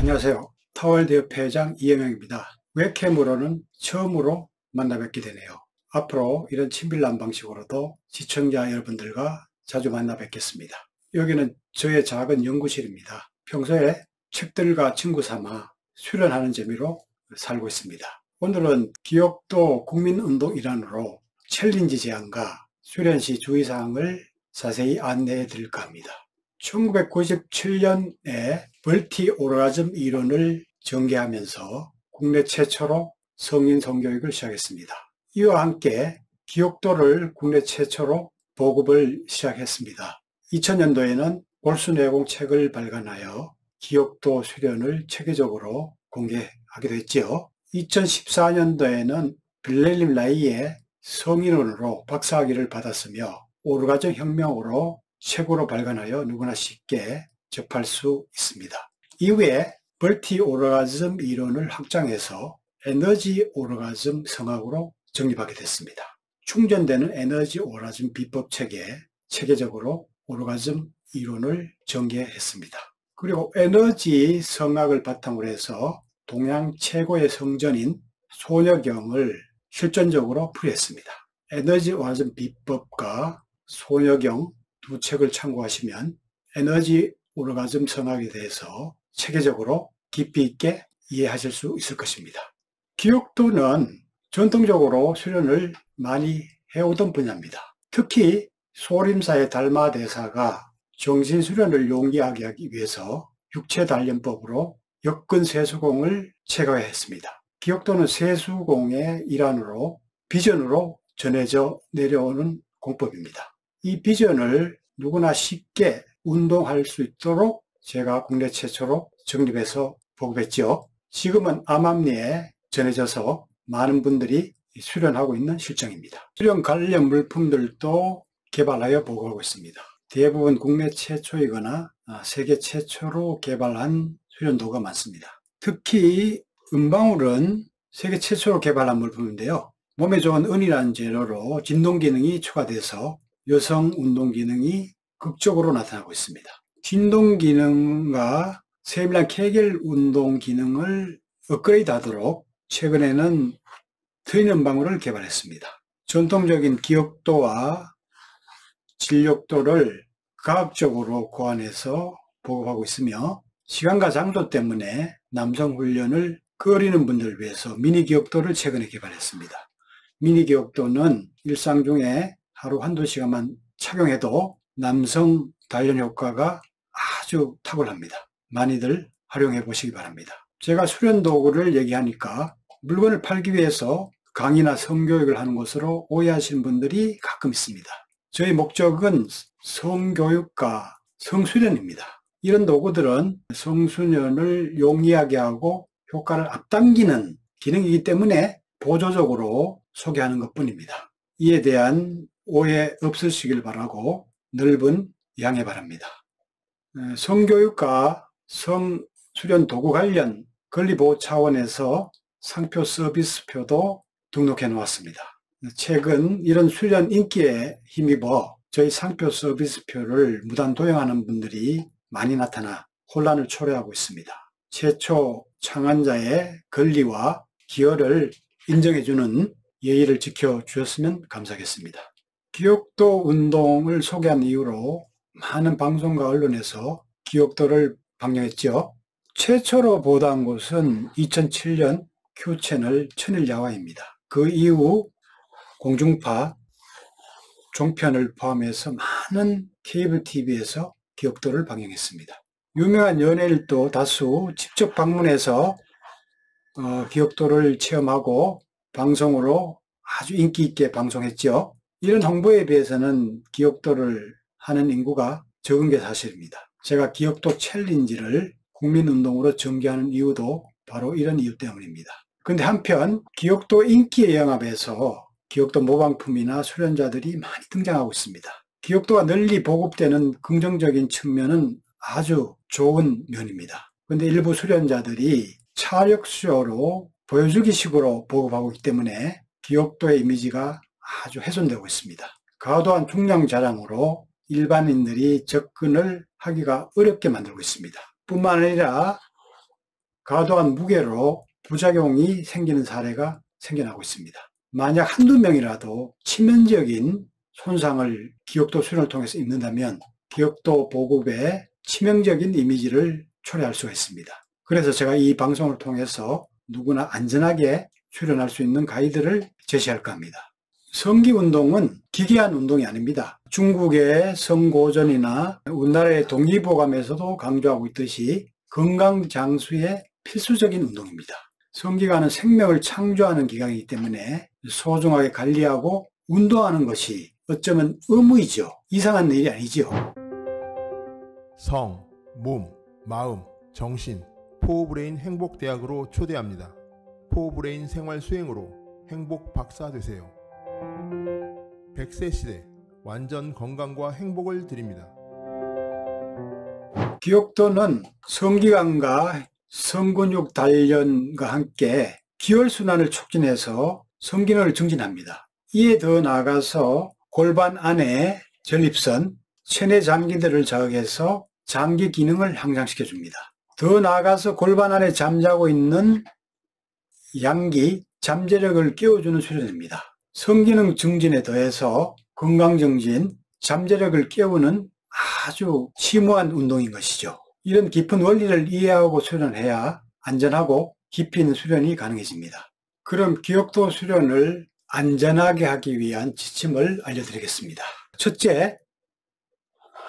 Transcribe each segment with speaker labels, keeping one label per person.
Speaker 1: 안녕하세요. 타월대협회장 이영영입니다. 웹캠으로는 처음으로 만나 뵙게 되네요. 앞으로 이런 친밀한 방식으로도 시청자 여러분들과 자주 만나 뵙겠습니다. 여기는 저의 작은 연구실입니다. 평소에 책들과 친구 삼아 수련하는 재미로 살고 있습니다. 오늘은 기억도 국민운동 일환으로 챌린지 제안과 수련 시 주의사항을 자세히 안내해 드릴까 합니다. 1997년에 멀티 오르가즘 이론을 전개하면서 국내 최초로 성인 성교육을 시작했습니다. 이와 함께 기억도를 국내 최초로 보급을 시작했습니다. 2000년도에는 골수내공 책을 발간하여 기억도 수련을 체계적으로 공개하기도 했지요. 2014년도에는 빌렐림 라이의 성인론으로 박사학위를 받았으며 오르가즘 혁명으로 책으로 발간하여 누구나 쉽게 접할 수 있습니다. 이후에 멀티 오르가즘 이론을 확장해서 에너지 오르가즘 성학으로 정립하게 됐습니다. 충전되는 에너지 오르가즘 비법 체계에 체계적으로 오르가즘 이론을 전개했습니다. 그리고 에너지 성학을 바탕으로 해서 동양 최고의 성전인 소녀경을 실전적으로 풀이했습니다. 에너지 오르가즘 비법과 소녀경 두 책을 참고하시면 에너지 오르가즘 성학에 대해서 체계적으로 깊이 있게 이해하실 수 있을 것입니다. 기억도는 전통적으로 수련을 많이 해오던 분야입니다. 특히 소림사의 달마대사가 정신수련을 용이하게 하기 위해서 육체단련법으로 역근세수공을 체계화했습니다. 기억도는 세수공의 일환으로 비전으로 전해져 내려오는 공법입니다. 이 비전을 누구나 쉽게 운동할 수 있도록 제가 국내 최초로 정립해서 보급했죠. 지금은 암암리에 전해져서 많은 분들이 수련하고 있는 실정입니다. 수련 관련 물품들도 개발하여 보급하고 있습니다. 대부분 국내 최초이거나 세계 최초로 개발한 수련도가 많습니다. 특히 은방울은 세계 최초로 개발한 물품인데요. 몸에 좋은 은이라는 재료로 진동 기능이 추가돼서 여성 운동 기능이 극적으로 나타나고 있습니다. 진동 기능과 세밀한 케겔 운동 기능을 업그레이드 하도록 최근에는 트윈 은방울을 개발했습니다. 전통적인 기억도와 진력도를 과학적으로 고안해서 보급하고 있으며 시간과 장소 때문에 남성 훈련을 꺼리는 분들을 위해서 미니 기억도를 최근에 개발했습니다. 미니 기억도는 일상 중에 하루 한두 시간만 착용해도 남성 단련 효과가 아주 탁월합니다. 많이들 활용해 보시기 바랍니다. 제가 수련 도구를 얘기하니까 물건을 팔기 위해서 강의나 성교육을 하는 것으로 오해하시는 분들이 가끔 있습니다. 저희 목적은 성교육과 성수련입니다. 이런 도구들은 성수련을 용이하게 하고 효과를 앞당기는 기능이기 때문에 보조적으로 소개하는 것뿐입니다. 이에 대한 오해 없으시길 바라고 넓은 양해 바랍니다. 성교육과 성수련 도구 관련 권리보호 차원에서 상표 서비스표도 등록해 놓았습니다. 최근 이런 수련 인기에 힘입어 저희 상표 서비스표를 무단 도용하는 분들이 많이 나타나 혼란을 초래하고 있습니다. 최초 창안자의 권리와 기여를 인정해주는 예의를 지켜주셨으면 감사하겠습니다. 기억도 운동을 소개한 이후로 많은 방송과 언론에서 기억도를 방영했죠. 최초로 보도한 곳은 2007년 Q채널 천일야화입니다. 그 이후 공중파, 종편을 포함해서 많은 케이블 TV에서 기억도를 방영했습니다. 유명한 연예인도 다수 직접 방문해서 기억도를 체험하고 방송으로 아주 인기 있게 방송했죠. 이런 홍보에 비해서는 기억도를 하는 인구가 적은 게 사실입니다. 제가 기억도 챌린지를 국민운동으로 전개하는 이유도 바로 이런 이유 때문입니다. 그런데 한편 기억도 인기에 영합해서 기억도 모방품이나 수련자들이 많이 등장하고 있습니다. 기억도가 널리 보급되는 긍정적인 측면은 아주 좋은 면입니다. 그런데 일부 수련자들이 차력쇼로 보여주기식으로 보급하고 있기 때문에 기억도의 이미지가 아주 훼손되고 있습니다. 과도한 중량 자랑으로 일반인들이 접근을 하기가 어렵게 만들고 있습니다. 뿐만 아니라 과도한 무게로 부작용이 생기는 사례가 생겨나고 있습니다. 만약 한두 명이라도 치명적인 손상을 기억도 수련을 통해서 입는다면 기억도 보급에 치명적인 이미지를 초래할 수가 있습니다. 그래서 제가 이 방송을 통해서 누구나 안전하게 수련할 수 있는 가이드를 제시할까 합니다. 성기운동은 기괴한 운동이 아닙니다. 중국의 성고전이나 우리나라의 동의보감에서도 강조하고 있듯이 건강장수의 필수적인 운동입니다. 성기관은 생명을 창조하는 기관이기 때문에 소중하게 관리하고 운동하는 것이 어쩌면 의무이죠. 이상한 일이 아니죠.
Speaker 2: 성, 몸, 마음, 정신, 포브레인 행복대학으로 초대합니다. 포브레인 생활 수행으로 행복 박사 되세요. 100세 시대 완전 건강과 행복을 드립니다.
Speaker 1: 기억도는 성기관과 성근육 단련과 함께 기혈순환을 촉진해서 성기능을 증진합니다. 이에 더 나아가서 골반 안에 전립선, 체내 장기들을 자극해서 장기 기능을 향상시켜줍니다. 더 나아가서 골반 안에 잠자고 있는 양기, 잠재력을 깨워주는 수련입니다. 성기능 증진에 더해서 건강증진, 잠재력을 깨우는 아주 심오한 운동인 것이죠. 이런 깊은 원리를 이해하고 수련해야 안전하고 깊이 있는 수련이 가능해집니다. 그럼 기억도 수련을 안전하게 하기 위한 지침을 알려드리겠습니다. 첫째,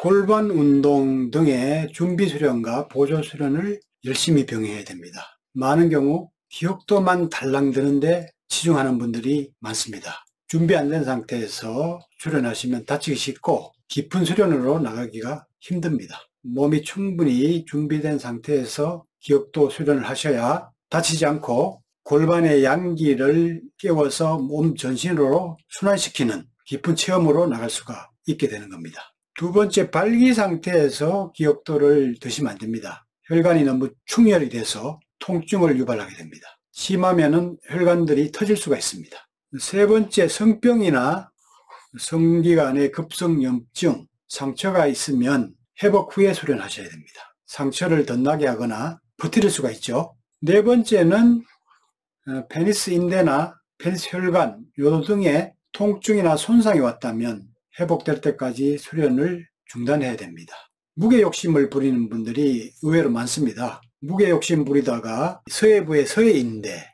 Speaker 1: 골반 운동 등의 준비 수련과 보조 수련을 열심히 병행해야 됩니다. 많은 경우 기억도만 달랑드는데 치중하는 분들이 많습니다. 준비 안 된 상태에서 수련하시면 다치기 쉽고 깊은 수련으로 나가기가 힘듭니다. 몸이 충분히 준비된 상태에서 기억도 수련을 하셔야 다치지 않고 골반의 양기를 깨워서 몸 전신으로 순환시키는 깊은 체험으로 나갈 수가 있게 되는 겁니다. 두 번째, 발기 상태에서 기억도를 드시면 안 됩니다. 혈관이 너무 충혈이 돼서 통증을 유발하게 됩니다. 심하면은 혈관들이 터질 수가 있습니다. 세 번째, 성병이나 성기관의 급성염증, 상처가 있으면 회복 후에 수련하셔야 됩니다. 상처를 덧나게 하거나 버틸 수가 있죠. 네 번째는 페니스 인대나 페니스 혈관, 요도 등의 통증이나 손상이 왔다면 회복될 때까지 수련을 중단해야 됩니다. 무게 욕심을 부리는 분들이 의외로 많습니다. 무게 욕심 부리다가 서해부의 서해인대,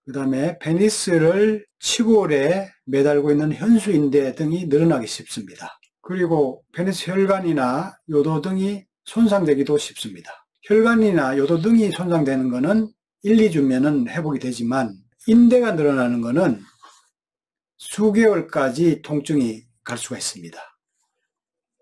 Speaker 1: 그 다음에 페니스를 치골에 매달고 있는 현수인대 등이 늘어나기 쉽습니다. 그리고 페니스 혈관이나 요도 등이 손상되기도 쉽습니다. 혈관이나 요도 등이 손상되는 것은 1, 2주면은 회복이 되지만 인대가 늘어나는 것은 수개월까지 통증이 갈 수가 있습니다.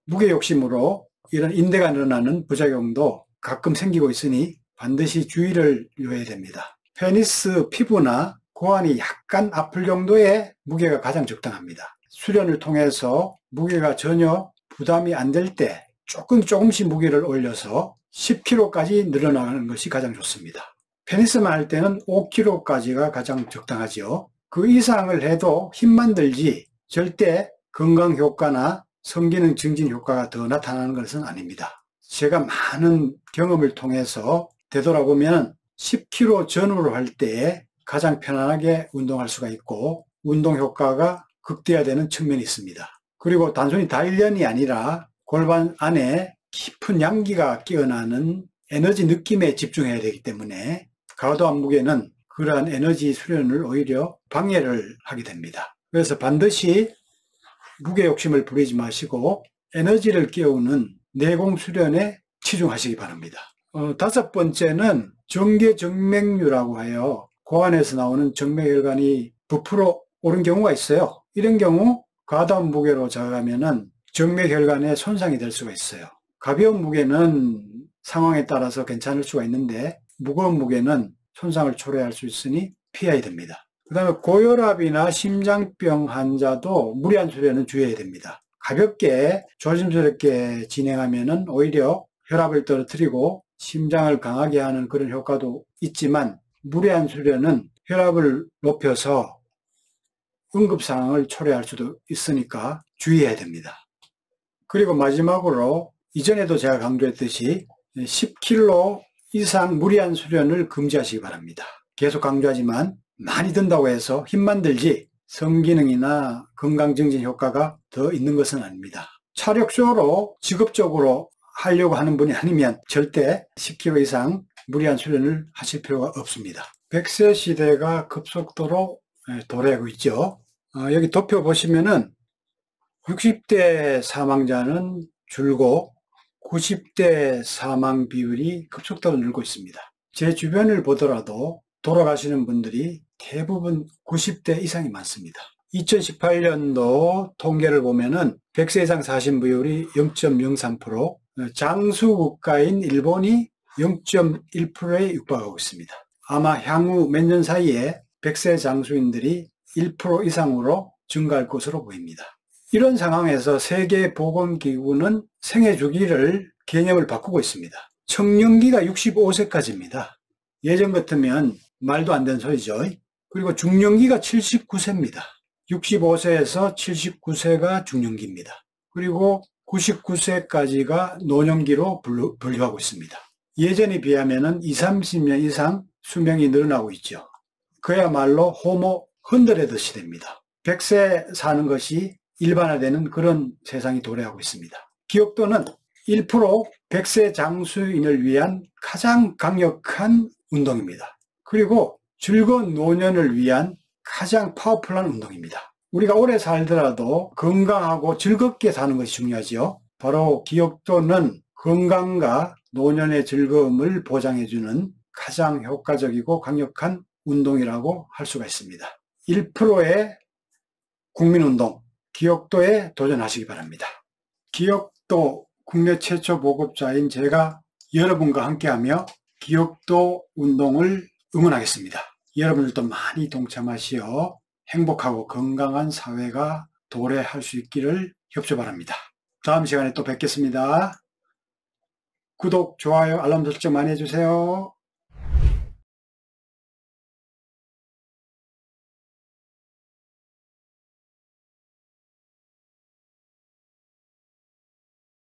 Speaker 1: 무게 욕심으로 이런 인대가 늘어나는 부작용도 가끔 생기고 있으니 반드시 주의를 요해야 됩니다. 페니스 피부나 고환이 약간 아플 정도의 무게가 가장 적당합니다. 수련을 통해서 무게가 전혀 부담이 안 될 때 조금씩 무게를 올려서 10kg까지 늘어나는 것이 가장 좋습니다. 페니스만 할 때는 5kg까지가 가장 적당하죠. 그 이상을 해도 힘만 들지 절대 건강 효과나 성기능 증진 효과가 더 나타나는 것은 아닙니다. 제가 많은 경험을 통해서 되돌아보면 10kg 전후로 할 때 가장 편안하게 운동할 수가 있고 운동 효과가 극대화되는 측면이 있습니다. 그리고 단순히 단련이 아니라 골반 안에 깊은 양기가 깨어나는 에너지 느낌에 집중해야 되기 때문에 과도한 무게는 그러한 에너지 수련을 오히려 방해를 하게 됩니다. 그래서 반드시 무게 욕심을 부리지 마시고 에너지를 깨우는 내공 수련에 치중하시기 바랍니다. 다섯 번째는 정계정맥류라고 하여 고환에서 나오는 정맥혈관이 부풀어 오른 경우가 있어요. 이런 경우 과다한 무게로 자극하면 정맥혈관에 손상이 될 수가 있어요. 가벼운 무게는 상황에 따라서 괜찮을 수가 있는데 무거운 무게는 손상을 초래할 수 있으니 피해야 됩니다. 그 다음에 고혈압이나 심장병 환자도 무리한 수련은 주의해야 됩니다. 가볍게 조심스럽게 진행하면 오히려 혈압을 떨어뜨리고 심장을 강하게 하는 그런 효과도 있지만 무리한 수련은 혈압을 높여서 응급상황을 초래할 수도 있으니까 주의해야 됩니다. 그리고 마지막으로 이전에도 제가 강조했듯이 10kg 이상 무리한 수련을 금지하시기 바랍니다. 계속 강조하지만 많이 든다고 해서 힘만 들지 성기능이나 건강증진 효과가 더 있는 것은 아닙니다. 차력쇼로 직업적으로 하려고 하는 분이 아니면 절대 10kg 이상 무리한 수련을 하실 필요가 없습니다. 100세 시대가 급속도로 도래하고 있죠. 여기 도표 보시면은 60대 사망자는 줄고 90대 사망 비율이 급속도로 늘고 있습니다. 제 주변을 보더라도 돌아가시는 분들이 대부분 90대 이상이 많습니다. 2018년도 통계를 보면은 100세 이상 사신 비율이 0.03%, 장수 국가인 일본이 0.1%에 육박하고 있습니다. 아마 향후 몇 년 사이에 100세 장수인들이 1% 이상으로 증가할 것으로 보입니다. 이런 상황에서 세계보건기구는 생애 주기를 개념을 바꾸고 있습니다. 청년기가 65세까지입니다. 예전 같으면 말도 안 되는 소리죠. 그리고 중년기가 79세입니다. 65세에서 79세가 중년기입니다. 그리고 99세까지가 노년기로 분류하고 있습니다. 예전에 비하면 20, 30년 이상 수명이 늘어나고 있죠. 그야말로 호모 헌드레드 시대입니다. 100세 사는 것이 일반화되는 그런 세상이 도래하고 있습니다. 기억도는 1% 100세 장수인을 위한 가장 강력한 운동입니다. 그리고 즐거운 노년을 위한 가장 파워풀한 운동입니다. 우리가 오래 살더라도 건강하고 즐겁게 사는 것이 중요하지요. 바로 기억도는 건강과 노년의 즐거움을 보장해주는 가장 효과적이고 강력한 운동이라고 할 수가 있습니다. 1%의 국민운동, 기억도에 도전하시기 바랍니다. 기억도 국내 최초 보급자인 제가 여러분과 함께하며 기억도 운동을 응원하겠습니다. 여러분들도 많이 동참하시어 행복하고 건강한 사회가 도래할 수 있기를 협조 바랍니다. 다음 시간에 또 뵙겠습니다. 구독, 좋아요, 알람 설정 많이 해주세요.